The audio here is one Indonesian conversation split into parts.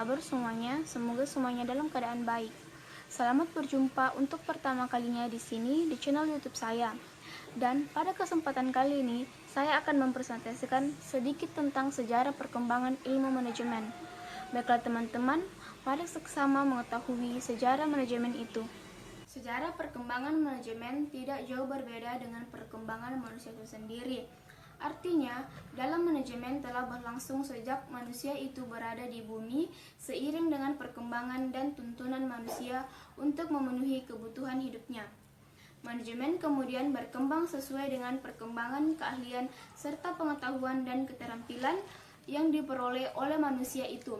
kabar semuanya? Semoga semuanya dalam keadaan baik. Selamat berjumpa untuk pertama kalinya di sini di channel YouTube saya. Dan pada kesempatan kali ini, saya akan mempresentasikan sedikit tentang sejarah perkembangan ilmu manajemen. Baiklah teman-teman, mari sama mengetahui sejarah manajemen itu. Sejarah perkembangan manajemen tidak jauh berbeda dengan perkembangan manusia itu sendiri. Artinya, dalam manajemen telah berlangsung sejak manusia itu berada di bumi seiring dengan perkembangan dan tuntunan manusia untuk memenuhi kebutuhan hidupnya. Manajemen kemudian berkembang sesuai dengan perkembangan keahlian serta pengetahuan dan keterampilan yang diperoleh oleh manusia itu.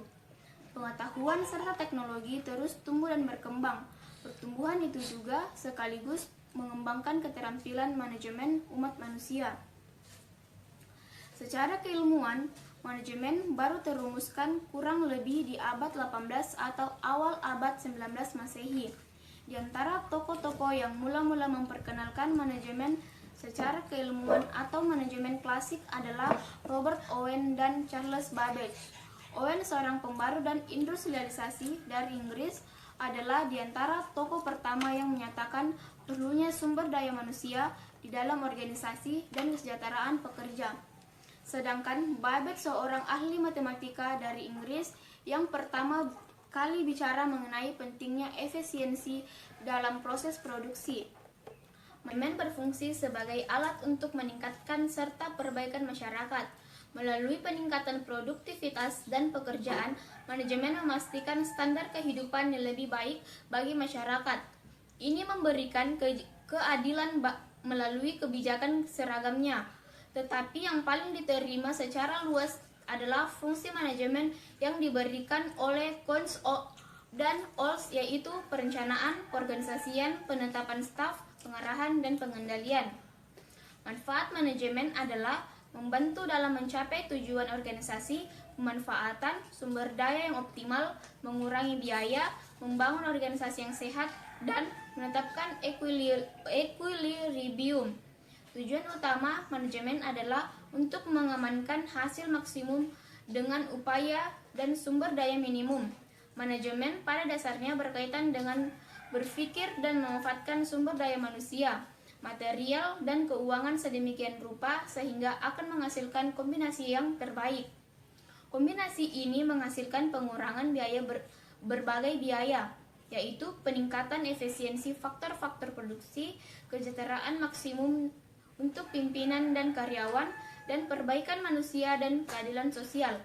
Pengetahuan serta teknologi terus tumbuh dan berkembang. Pertumbuhan itu juga sekaligus mengembangkan keterampilan manajemen umat manusia. Secara keilmuan, manajemen baru terumuskan kurang lebih di abad 18 atau awal abad 19 Masehi. Di antara tokoh-tokoh yang mula-mula memperkenalkan manajemen secara keilmuan atau manajemen klasik adalah Robert Owen dan Charles Babbage. Owen, seorang pembaru dan industrialisasi dari Inggris, adalah di antara tokoh pertama yang menyatakan perlunya sumber daya manusia di dalam organisasi dan kesejahteraan pekerja. Sedangkan Babbage, seorang ahli matematika dari Inggris yang pertama kali bicara mengenai pentingnya efisiensi dalam proses produksi. Manajemen berfungsi sebagai alat untuk meningkatkan serta perbaikan masyarakat. Melalui peningkatan produktivitas dan pekerjaan, manajemen memastikan standar kehidupan yang lebih baik bagi masyarakat. Ini memberikan keadilan melalui kebijakan seragamnya. Tetapi yang paling diterima secara luas adalah fungsi manajemen yang diberikan oleh Coons dan Olds, yaitu perencanaan, peorganisasian, penetapan staf, pengarahan, dan pengendalian. Manfaat manajemen adalah membantu dalam mencapai tujuan organisasi, pemanfaatan sumber daya yang optimal, mengurangi biaya, membangun organisasi yang sehat, dan menetapkan equilibrium. Tujuan utama manajemen adalah untuk mengamankan hasil maksimum dengan upaya dan sumber daya minimum. Manajemen pada dasarnya berkaitan dengan berpikir dan memanfaatkan sumber daya manusia, material, dan keuangan sedemikian rupa sehingga akan menghasilkan kombinasi yang terbaik. Kombinasi ini menghasilkan pengurangan biaya berbagai biaya, yaitu peningkatan efisiensi faktor-faktor produksi, kesejahteraan maksimum untuk pimpinan dan karyawan, dan perbaikan manusia dan keadilan sosial.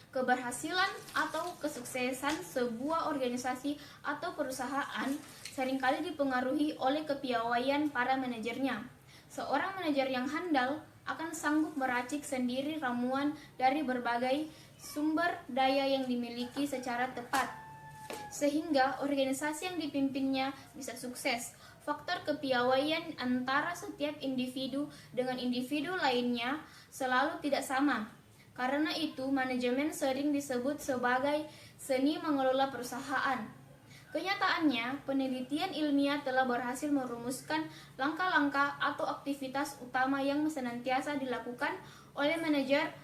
Keberhasilan atau kesuksesan sebuah organisasi atau perusahaan seringkali dipengaruhi oleh kepiawaian para manajernya. Seorang manajer yang handal akan sanggup meracik sendiri ramuan dari berbagai sumber daya yang dimiliki secara tepat, sehingga organisasi yang dipimpinnya bisa sukses. Faktor kepiawaian antara setiap individu dengan individu lainnya selalu tidak sama. Karena itu, manajemen sering disebut sebagai seni mengelola perusahaan. Kenyataannya, penelitian ilmiah telah berhasil merumuskan langkah-langkah atau aktivitas utama yang senantiasa dilakukan oleh manajer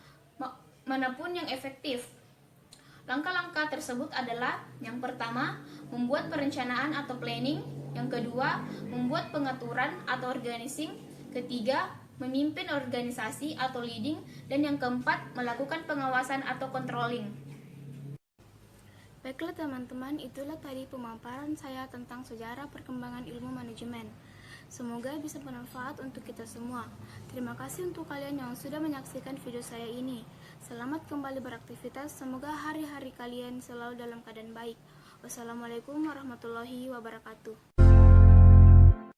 manapun yang efektif. Langkah-langkah tersebut adalah: yang pertama, membuat perencanaan atau planning; yang kedua, membuat pengaturan atau organizing; ketiga, memimpin organisasi atau leading; dan yang keempat, melakukan pengawasan atau controlling. Baiklah teman-teman, itulah tadi pemaparan saya tentang sejarah perkembangan ilmu manajemen. Semoga bisa bermanfaat untuk kita semua. Terima kasih untuk kalian yang sudah menyaksikan video saya ini. Selamat kembali beraktivitas, semoga hari-hari kalian selalu dalam keadaan baik. Wassalamualaikum warahmatullahi wabarakatuh.